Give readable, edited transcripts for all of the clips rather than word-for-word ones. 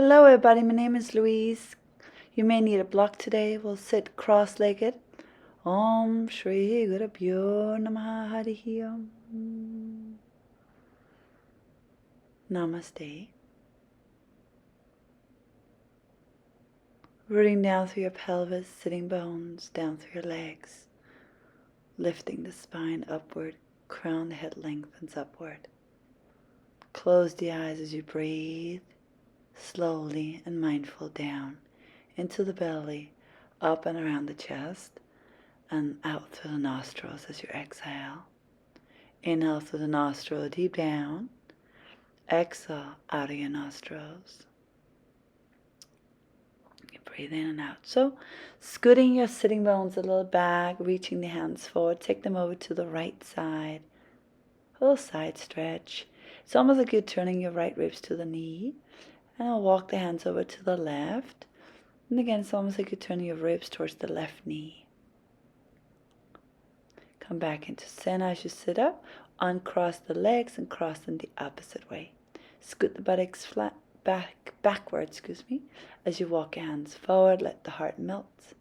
Hello everybody, my name is Louise. You may need a block today. We'll sit cross-legged. Om Shri Gurubhyo Namaha Harihi Om. Namaste. Rooting down through your pelvis, sitting bones, down through your legs. Lifting the spine upward, crown the head lengthens upward. Close the eyes as you breathe, slowly and mindful down into the belly, up and around the chest, and out through the nostrils as you exhale. Inhale through the nostril deep down. Exhale out of your nostrils. You breathe in and out. So, scooting your sitting bones a little back, reaching the hands forward. Take them over to the right side. A little side stretch. It's almost like you're turning your right ribs to the knee. And I'll walk the hands over to the left. And again, it's almost like you're turning your ribs towards the left knee. Come back into center as you sit up. Uncross the legs and cross them the opposite way. Scoot the buttocks flat backwards, as you walk your hands forward. Let the heart melt.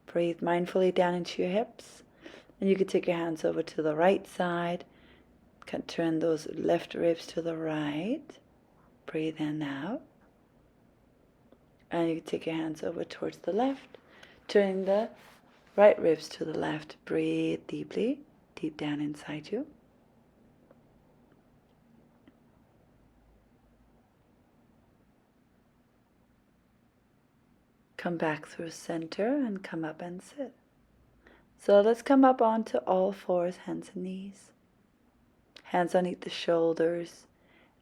Breathe mindfully down into your hips. And you can take your hands over to the right side. Can turn those left ribs to the right. Breathe in out. And you can take your hands over towards the left. Turning the right ribs to the left. Breathe deeply, deep down inside you. Come back through center and come up and sit. So let's come up onto all fours, hands and knees. Hands underneath the shoulders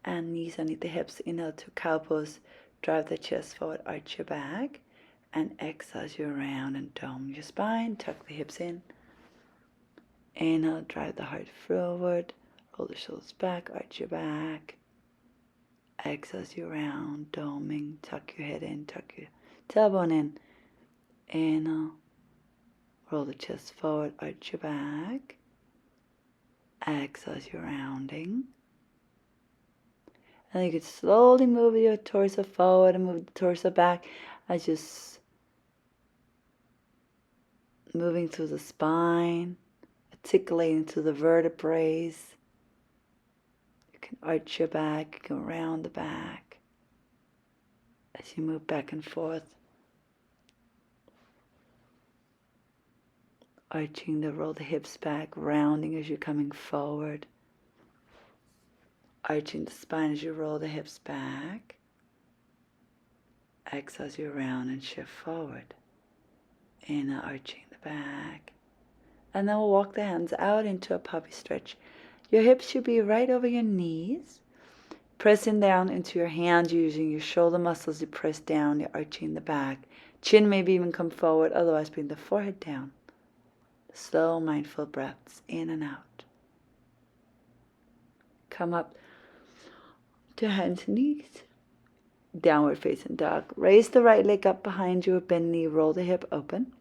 and knees underneath the hips. Inhale to cow pose. Drive the chest forward, arch your back. And exhale as you round and dome your spine. Tuck the hips in. Inhale, drive the heart forward. Roll the shoulders back, arch your back. Exhale as you round, doming. Tuck your head in, tuck your tailbone in. Inhale. Roll the chest forward, arch your back. Exhale as you're rounding. And you can slowly move your torso forward and move the torso back as you're moving through the spine, articulating through the vertebrae. You can arch your back, you can round the back as you move back and forth. Arching to roll the hips back, rounding as you're coming forward. Arching the spine as you roll the hips back. Exhale as you round and shift forward. Inhale, arching the back. And then we'll walk the hands out into a puppy stretch. Your hips should be right over your knees. Pressing down into your hands, using your shoulder muscles to press down. You're arching the back. Chin maybe even come forward, otherwise bring the forehead down. Slow, mindful breaths in and out. Come up to hands and knees. Downward facing dog. Raise the right leg up behind you, bend knee, roll the hip open.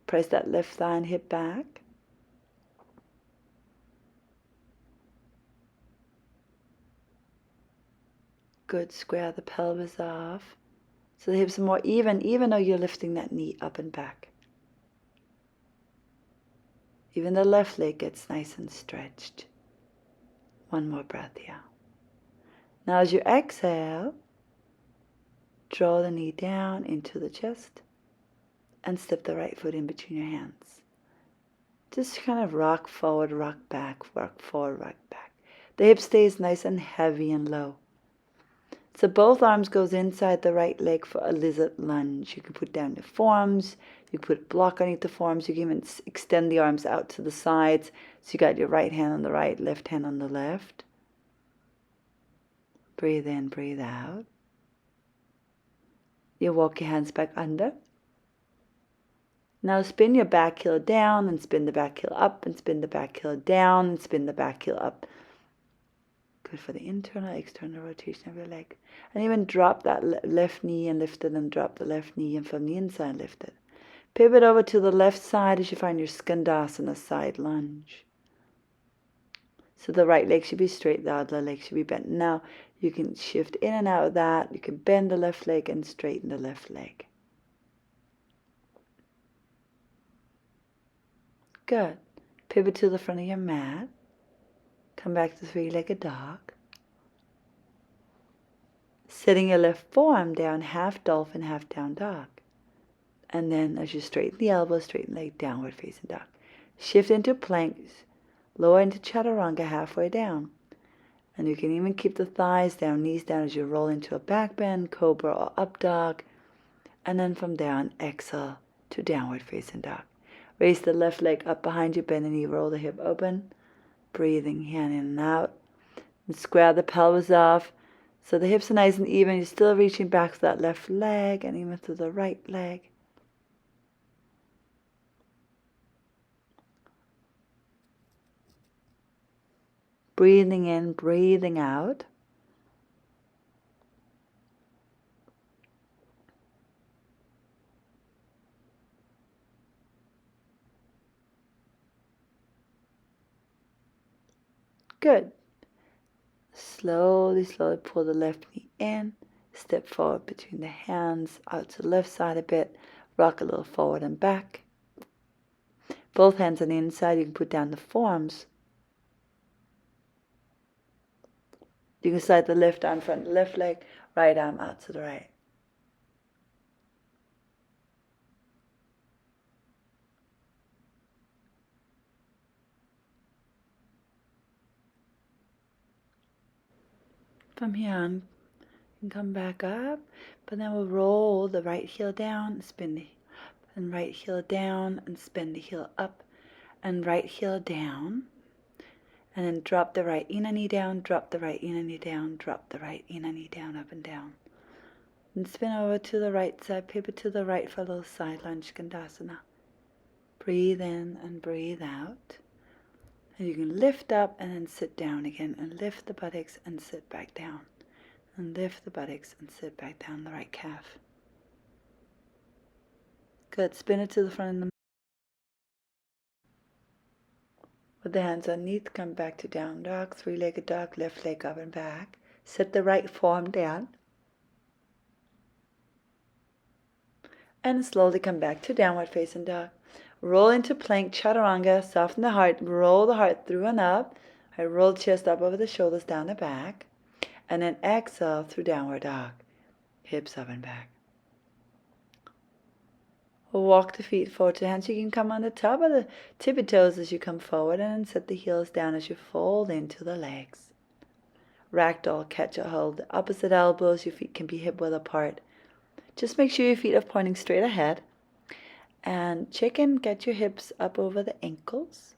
Press that left thigh and hip back. Good, square the pelvis off. So the hips are more even though you're lifting that knee up and back. Even the left leg gets nice and stretched. One more breath here. Now as you exhale, draw the knee down into the chest and step the right foot in between your hands. Just kind of rock forward, rock back, rock forward, rock back. The hip stays nice and heavy and low. So both arms goes inside the right leg for a lizard lunge. You can put down the forearms. You can put a block underneath the forearms. You can even extend the arms out to the sides. So you got your right hand on the right, left hand on the left. Breathe in, breathe out. You walk your hands back under. Now spin your back heel down and spin the back heel up and spin the back heel down and spin the back heel up. Good for the internal, external rotation of your leg. And even drop that left knee and lift it, and drop the left knee and from the inside lift it. Pivot over to the left side as you find your Skandasana side lunge. So the right leg should be straight, the other leg should be bent. Now you can shift in and out of that. You can bend the left leg and straighten the left leg. Good. Pivot to the front of your mat. Come back to three-legged dog. Sitting your left forearm down, half dolphin, half down dog. And then as you straighten the elbow, straighten the leg, downward facing dog. Shift into plank, lower into chaturanga halfway down. And you can even keep the thighs down, knees down as you roll into a back bend, cobra or up dog. And then from there on, exhale to downward facing dog. Raise the left leg up behind you, bend the knee, roll the hip open. Breathing hand in and out. And square the pelvis off. So the hips are nice and even. You're still reaching back to that left leg and even to the right leg. Breathing in, breathing out. Good. Slowly, slowly pull the left knee in. Step forward between the hands, out to the left side a bit. Rock a little forward and back. Both hands on the inside. You can put down the forearms. You can slide the left arm front, left leg, right arm out to the right. From here on, you can come back up, but then we'll roll the right heel down, spin the and right heel down, and spin the heel up, and right heel down, and then drop the right inner knee down, drop the right inner knee down, drop the right inner knee down, up and down. And spin over to the right side, pivot to the right for a little side lunge skandasana. Breathe in and breathe out. And you can lift up and then sit down again, and lift the buttocks and sit back down. And lift the buttocks and sit back down the right calf. Good. Spin it to the front of the mat. With the hands underneath, come back to down dog, three-legged dog, left leg up and back. Set the right forearm down. And slowly come back to downward facing dog. Roll into plank chaturanga, soften the heart, roll the heart through and up. I roll chest up over the shoulders, down the back. And then exhale through downward dog. Hips up and back. Walk the feet forward to hands. You can come on the top of the tippy toes as you come forward, and set the heels down as you fold into the legs. Ragdoll, catch or hold. The opposite elbows, your feet can be hip width apart. Just make sure your feet are pointing straight ahead. And chicken, get your hips up over the ankles.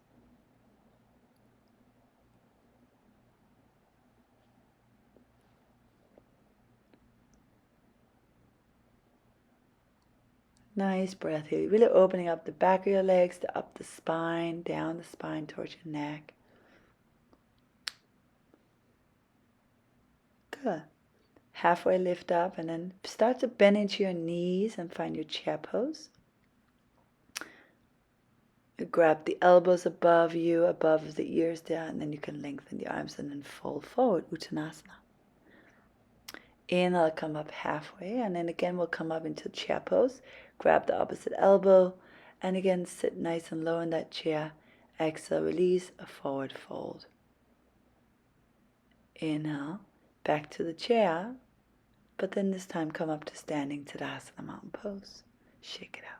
Nice breath here. Really opening up the back of your legs, to up the spine, down the spine towards your neck. Good. Halfway lift up, and then start to bend into your knees and find your chair pose. You grab the elbows above you, above the ears there, and then you can lengthen the arms and then fold forward, Uttanasana. Inhale, come up halfway, and then again we'll come up into chair pose. Grab the opposite elbow, and again sit nice and low in that chair. Exhale, release, a forward fold. Inhale, back to the chair, but then this time come up to standing Tadasana, mountain pose. Shake it out.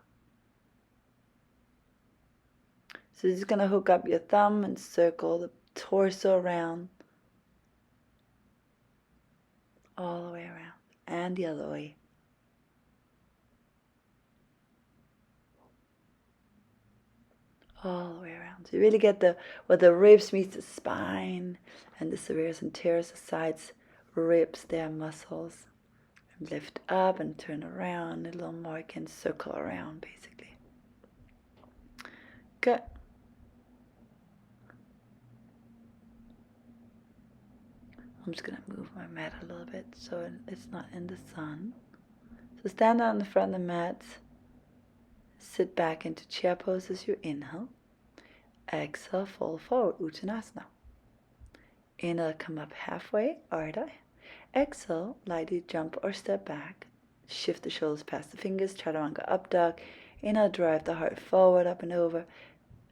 So you're just going to hook up your thumb and circle the torso around, all the way around, and the other way. All the way around. So you really get where the ribs meet the spine, and the serratus and teres, the sides ribs, their muscles. And lift up and turn around a little more. You can circle around, basically. Good. I'm just going to move my mat a little bit so it's not in the sun. So stand on the front of the mat. Sit back into chair pose as you inhale. Exhale, fold forward, Uttanasana. Inhale, come up halfway, Ardha. Exhale, lightly jump or step back. Shift the shoulders past the fingers, Chaturanga up dog. Inhale, drive the heart forward, up and over.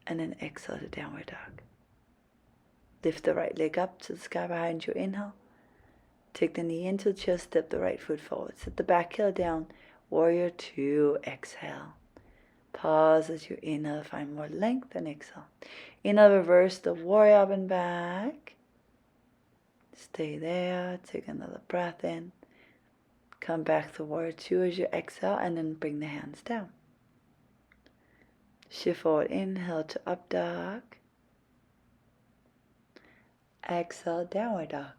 And then exhale to downward dog. Lift the right leg up to the sky behind you. Inhale. Take the knee into the chest, step the right foot forward. Set the back heel down. Warrior 2, exhale. Pause as you inhale, find more length, and exhale. Inhale, reverse the warrior up and back. Stay there. Take another breath in. Come back to warrior 2 as you exhale, and then bring the hands down. Shift forward, inhale to up dog. Exhale, downward dog.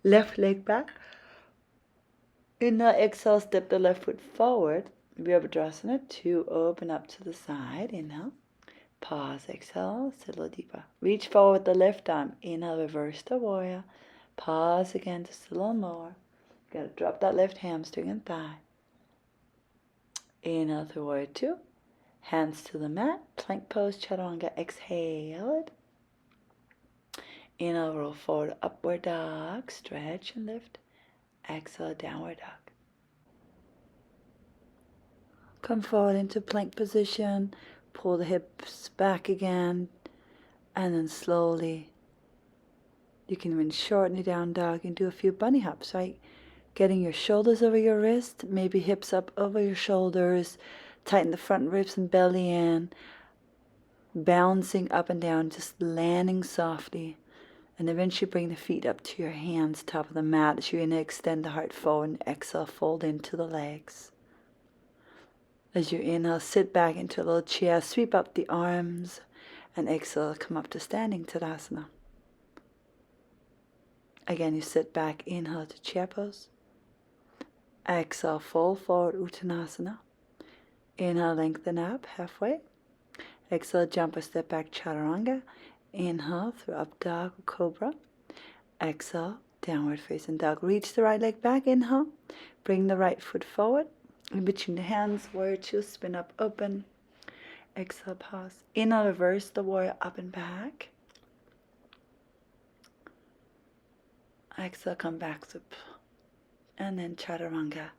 Left leg back. Inhale, exhale, step the left foot forward. Virabhadrasana 2, open up to the side. Inhale. Pause, exhale, sit a little deeper. Reach forward with the left arm. Inhale, reverse the warrior. Pause again, just a little more. Gotta drop that left hamstring and thigh. Inhale to warrior 2. Hands to the mat. Plank pose, chaturanga. Exhale it. Inhale, roll forward, upward dog. Stretch and lift. Exhale, downward dog. Come forward into plank position. Pull the hips back again. And then slowly, you can even shorten it down dog and do a few bunny hops, right? Getting your shoulders over your wrist, maybe hips up over your shoulders. Tighten the front ribs and belly in. Bouncing up and down, just landing softly. And eventually bring the feet up to your hands, top of the mat. As you inhale, extend the heart forward and exhale, fold into the legs. As you inhale, sit back into a little chair, sweep up the arms, and exhale, come up to standing Tadasana. Again, you sit back, inhale to chair pose. Exhale, fold forward, Uttanasana. Inhale, lengthen up halfway. Exhale, jump or step back, Chaturanga. Inhale through up dog or cobra. Exhale, downward facing dog. Reach the right leg back. Inhale. Bring the right foot forward. In between the hands, warrior 2, spin up, open. Exhale, pause. Inhale, reverse the warrior up and back. Exhale, come back to, and then chaturanga,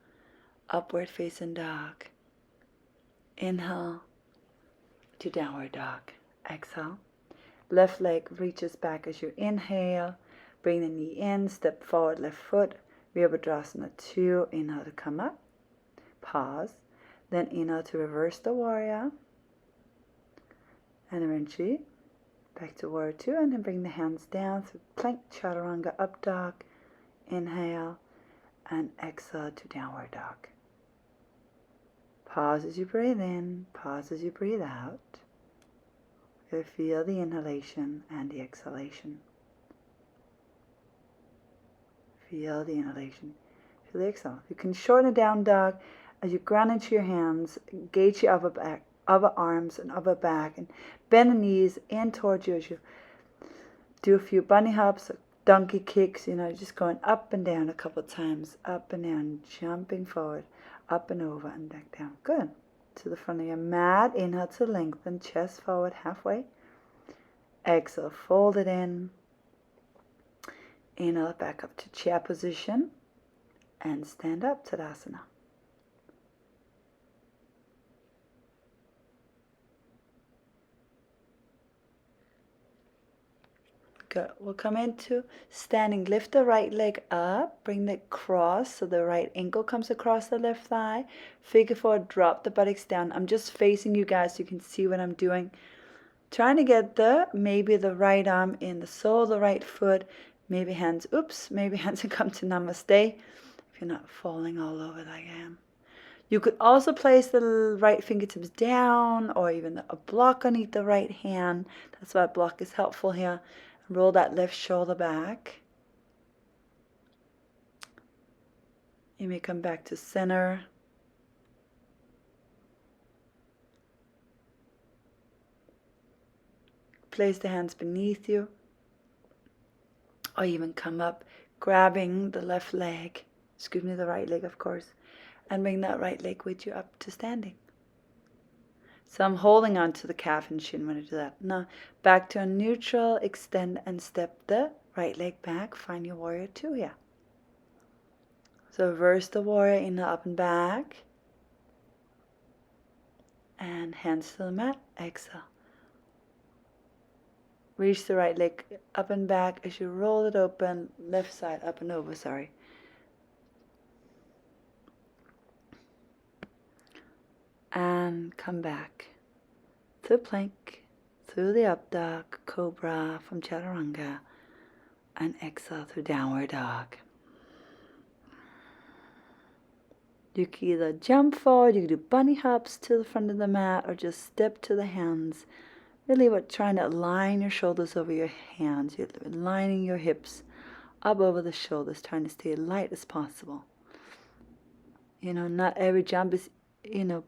upward facing dog. Inhale to downward dog. Exhale. Left leg reaches back as you inhale. Bring the knee in, step forward, left foot. Virabhadrasana 2, inhale to come up. Pause. Then inhale to reverse the warrior. And eventually back to warrior 2, and then bring the hands down through plank, chaturanga, up dog. Inhale and exhale to downward dog. Pause as you breathe in, pause as you breathe out. Feel the inhalation and the exhalation. Feel the inhalation, feel the exhale. You can shorten it down, dog, as you ground into your hands, engage your upper back, upper arms and upper back, and bend the knees in towards you as you do a few bunny hops, or donkey kicks, just going up and down a couple times, up and down, jumping forward, up and over and back down. Good. To the front of your mat. Inhale to lengthen, chest forward halfway. Exhale, fold it in. Inhale, back up to chair position. And stand up, Tadasana. Good. We'll come into standing. Lift the right leg up. Bring the cross so the right ankle comes across the left thigh. Figure four, drop the buttocks down. I'm just facing you guys so you can see what I'm doing. Trying to get maybe the right arm in the sole of the right foot. Maybe hands, maybe hands and come to namaste. If you're not falling all over like I am. You could also place the right fingertips down or even a block underneath the right hand. That's why a block is helpful here. Roll that left shoulder back. You may come back to center. Place the hands beneath you. Or even come up, grabbing the left leg. The right leg, of course. And bring that right leg with you up to standing. So I'm holding on to the calf and shin when I do that. Now back to a neutral, extend and step the right leg back. Find your warrior two here. So reverse the warrior, inhale up and back. And hands to the mat, exhale. Reach the right leg up and back as you roll it open, left side up and over, sorry. And come back to plank, through the up dog, cobra from chaturanga, and exhale through downward dog. You can either jump forward, you can do bunny hops to the front of the mat, or just step to the hands. Really trying to align your shoulders over your hands. You're aligning your hips up over the shoulders, trying to stay light as possible. You know, not every jump is,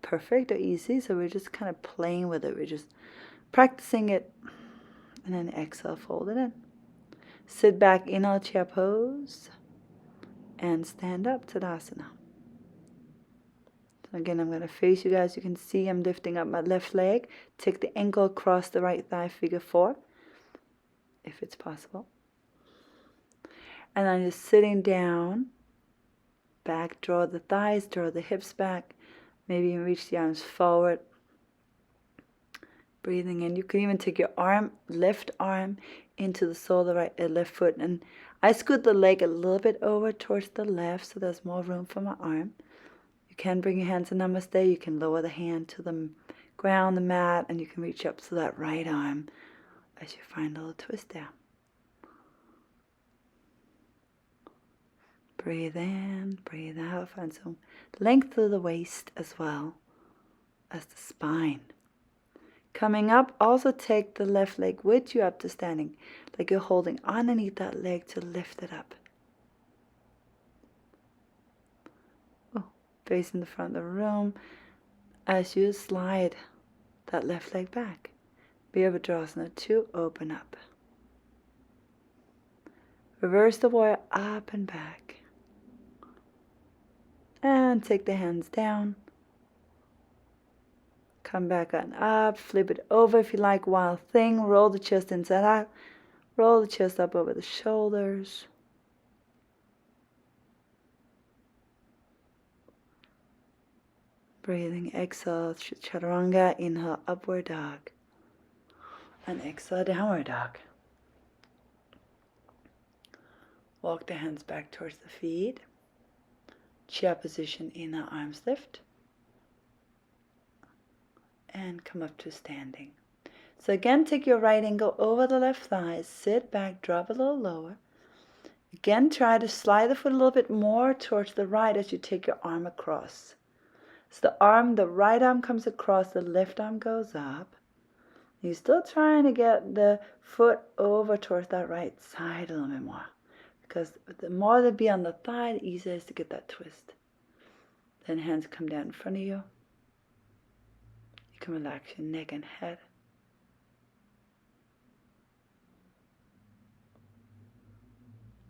perfect or easy, so we're just kind of playing with it. We're just practicing it, and then exhale, fold it in. Sit back, inhale, chair pose, and stand up, Tadasana. So again, I'm going to face you guys. You can see I'm lifting up my left leg. Take the ankle across the right thigh, figure 4, if it's possible. And I'm just sitting down, back, draw the thighs, draw the hips back. Maybe you reach the arms forward. Breathing in. You can even take your left arm into the sole of the left foot. And I scoot the leg a little bit over towards the left so there's more room for my arm. You can bring your hands to Namaste. You can lower the hand to the ground, the mat, and you can reach up to that right arm as you find a little twist there. Breathe in, breathe out. Find some length of the waist as well as the spine. Coming up, also take the left leg with you up to standing, like you're holding underneath that leg to lift it up. Facing the front of the room as you slide that left leg back. Virabhadrasana 2, open up. Reverse the warrior up and back. And take the hands down. Come back on up, flip it over if you like, wild thing. Roll the chest inside out. Roll the chest up over the shoulders. Breathing, exhale, chaturanga, inhale, upward dog. And exhale, downward dog. Walk the hands back towards the feet. Chair position, inhale, arms lift. And come up to standing. So again, take your right ankle over the left thigh. Sit back, drop a little lower. Again, try to slide the foot a little bit more towards the right as you take your arm across. So the right arm comes across, the left arm goes up. You're still trying to get the foot over towards that right side a little bit more. Because the more they be on the thigh, the easier it is to get that twist. Then hands come down in front of you. You can relax your neck and head.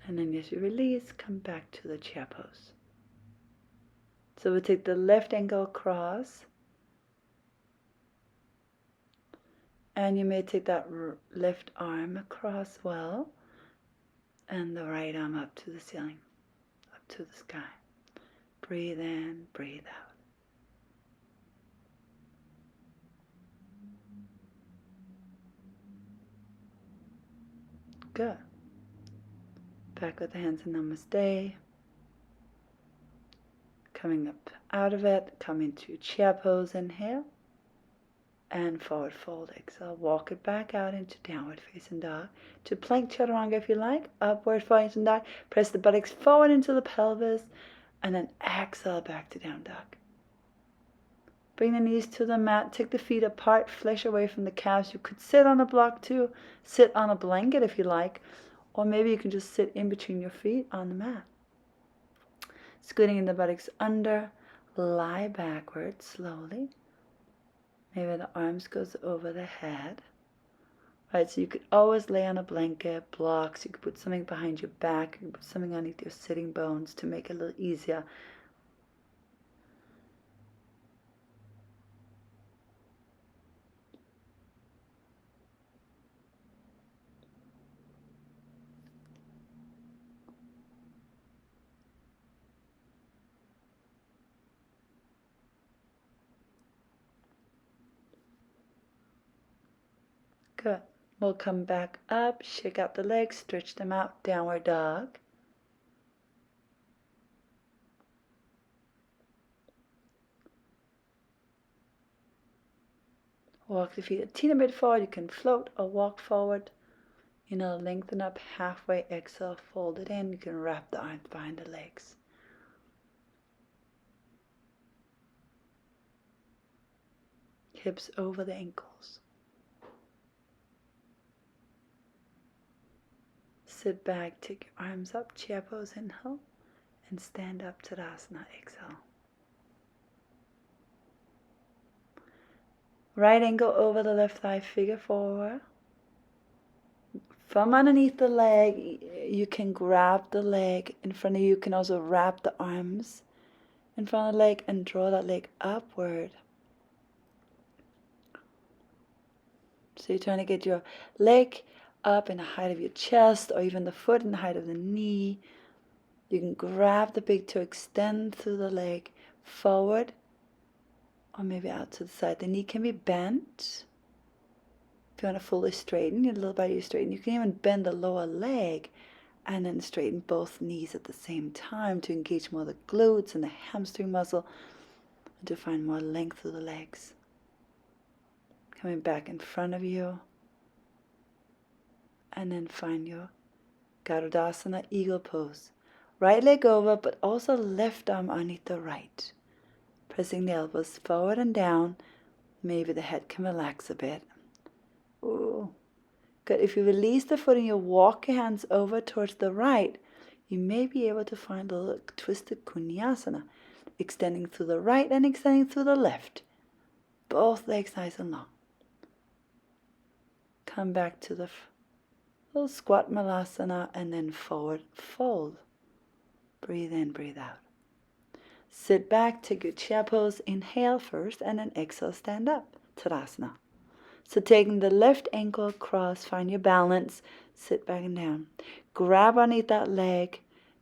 And then as you release, come back to the chair pose. So we'll take the left ankle across. And you may take that left arm across well. And the right arm up to the ceiling, up to the sky. Breathe in, breathe out. Good. Back with the hands in Namaste. Coming up out of it, come into chair pose, inhale. And forward fold, exhale. Walk it back out into downward facing dog. To plank chaturanga if you like. Upward facing dog. Press the buttocks forward into the pelvis. And then exhale back to down dog. Bring the knees to the mat. Take the feet apart. Flesh away from the calves. You could sit on a block too. Sit on a blanket if you like. Or maybe you can just sit in between your feet on the mat. Scooting in the buttocks under. Lie backwards slowly. Maybe the arms goes over the head. Right, so you could always lay on a blanket, blocks. You could put something behind your back. You could put something underneath your sitting bones to make it a little easier. Good. We'll come back up, shake out the legs, stretch them out, downward dog. Walk the feet a teeny bit forward. You can float or walk forward. Lengthen up halfway, exhale, fold it in. You can wrap the arms behind the legs. Hips over the ankles. Sit back, take your arms up, chair pose, inhale, and stand up, Tadasana, exhale. Right ankle over the left thigh, figure four. From underneath the leg, you can grab the leg in front of you. You can also wrap the arms in front of the leg and draw that leg upward. So you're trying to get your leg up in the height of your chest, or even the foot in the height of the knee. You can grab the big toe, extend through the leg forward, or maybe out to the side. The knee can be bent. If you want to fully straighten, your little body straighten. You can even bend the lower leg and then straighten both knees at the same time to engage more of the glutes and the hamstring muscle and to find more length through the legs. Coming back in front of you, and then find your Garudasana, eagle pose. Right leg over, but also left arm underneath the right. Pressing the elbows forward and down. Maybe the head can relax a bit. Ooh. Good. If you release the foot and you walk your hands over towards the right, you may be able to find a little twisted Kunyasana, extending through the right and extending through the left. Both legs nice and long. Come back to the little squat malasana and then forward fold. Breathe in, breathe out. Sit back, take your chair pose, inhale first, and then exhale, stand up, Tadasana. So taking the left ankle across, find your balance, sit back and down. Grab underneath that leg,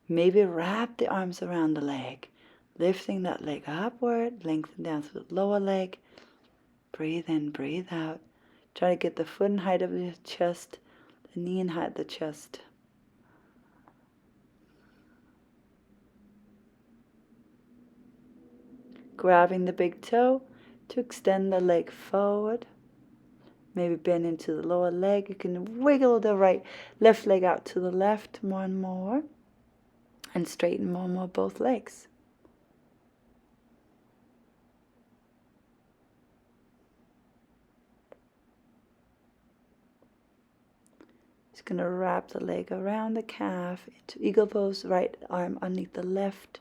maybe wrap the arms around the leg, lifting that leg upward, lengthen down through the lower leg. Breathe in, breathe out. Try to get the foot in height of the chest, the knee in height of the chest. Grabbing the big toe to extend the leg forward. Maybe bend into the lower leg. You can wiggle the left leg out to the left more and more. And straighten more and more both legs. Just going to wrap the leg around the calf into eagle pose. Right arm underneath the left.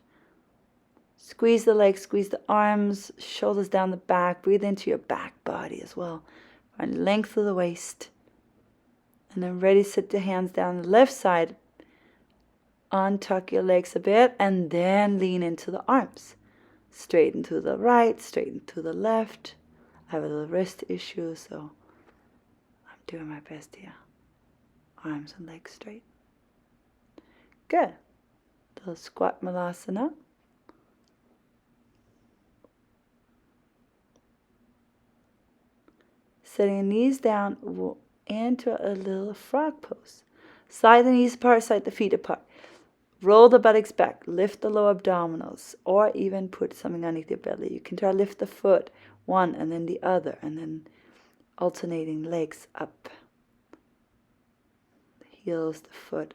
Squeeze the legs, squeeze the arms, shoulders down the back. Breathe into your back body as well. Find length of the waist. And then ready, sit the hands down the left side. Untuck your legs a bit and then lean into the arms. Straighten to the right, straighten to the left. I have a little wrist issue, so I'm doing my best here. Arms and legs straight. Good. The squat malasana. Setting the knees down into a little frog pose. Slide the knees apart, slide the feet apart. Roll the buttocks back, lift the lower abdominals, or even put something underneath your belly. You can try to lift the foot, one and then the other, and then alternating legs up. The heels, the foot.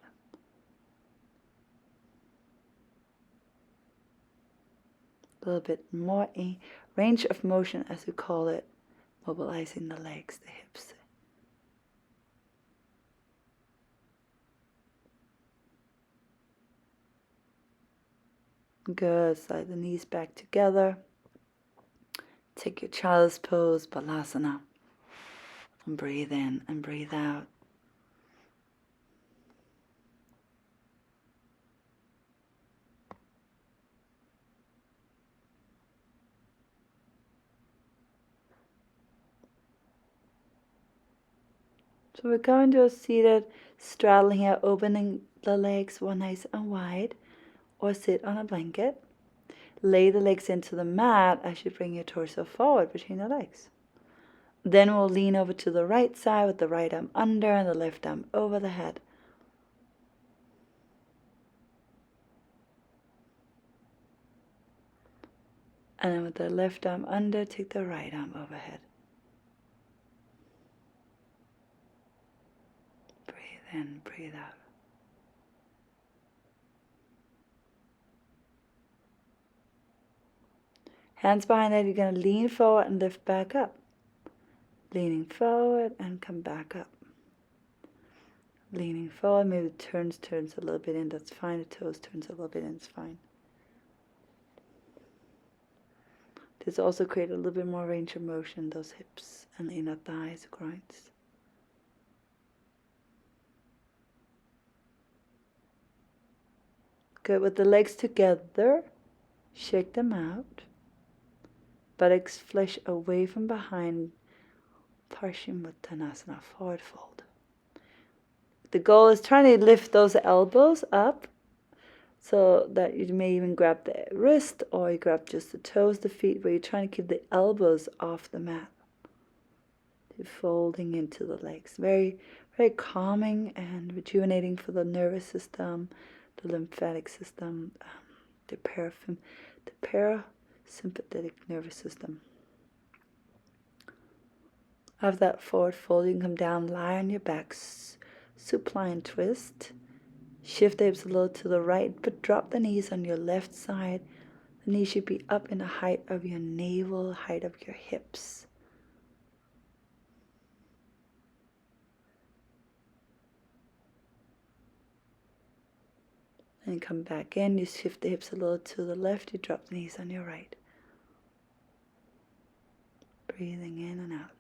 A little bit more range of motion, as we call it. Mobilizing the legs, the hips. Good. Slide the knees back together. Take your child's pose, Balasana. And breathe in and breathe out. So we're going to a seated straddling here, opening the legs one nice and wide, or sit on a blanket. Lay the legs into the mat as you bring your torso forward between the legs. Then we'll lean over to the right side with the right arm under and the left arm over the head. And then with the left arm under, take the right arm overhead. Breathe in, breathe out. Hands behind that, you're going to lean forward and lift back up. Leaning forward and come back up. Leaning forward, maybe the turns a little bit in, that's fine. The toes turns a little bit in, it's fine. This also create a little bit more range of motion in those hips and inner thighs, groins. Good, with the legs together, shake them out. Buttocks flesh away from behind, Paschimottanasana, forward fold. The goal is trying to lift those elbows up so that you may even grab the wrist or you grab just the toes, the feet, where you're trying to keep the elbows off the mat. You're folding into the legs. Very, very calming and rejuvenating for the nervous system, the lymphatic system, the parasympathetic nervous system. After that forward fold, you can come down, lie on your back, supine twist. Shift the hips a little to the right, but drop the knees on your left side. The knees should be up in the height of your navel, height of your hips. And come back in, you shift the hips a little to the left, you drop the knees on your right. Breathing in and out.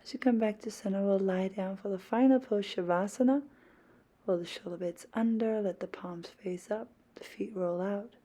As you come back to center, we'll lie down for the final pose, Shavasana. Roll the shoulder blades under, let the palms face up, the feet roll out.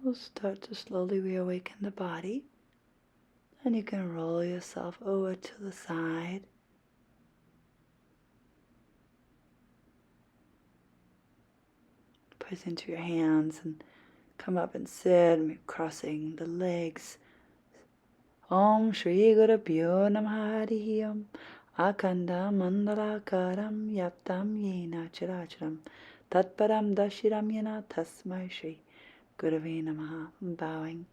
We'll start to slowly reawaken the body. And you can roll yourself over to the side. Press into your hands and come up and sit, crossing the legs. Om Shri Guru Pyo Namah Harihi Om Akanda Mandalakaram Yaptam Yena Chiracharam Tatparam Dashiram Yena Tasmai Shri Gurave Namaha. I'm bowing.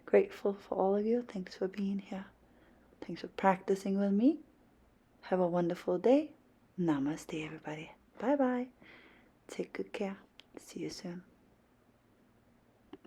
Grateful for all of you. Thanks for being here. Thanks for practicing with me. Have a wonderful day. Namaste, everybody. Bye-bye. Take good care. See you soon.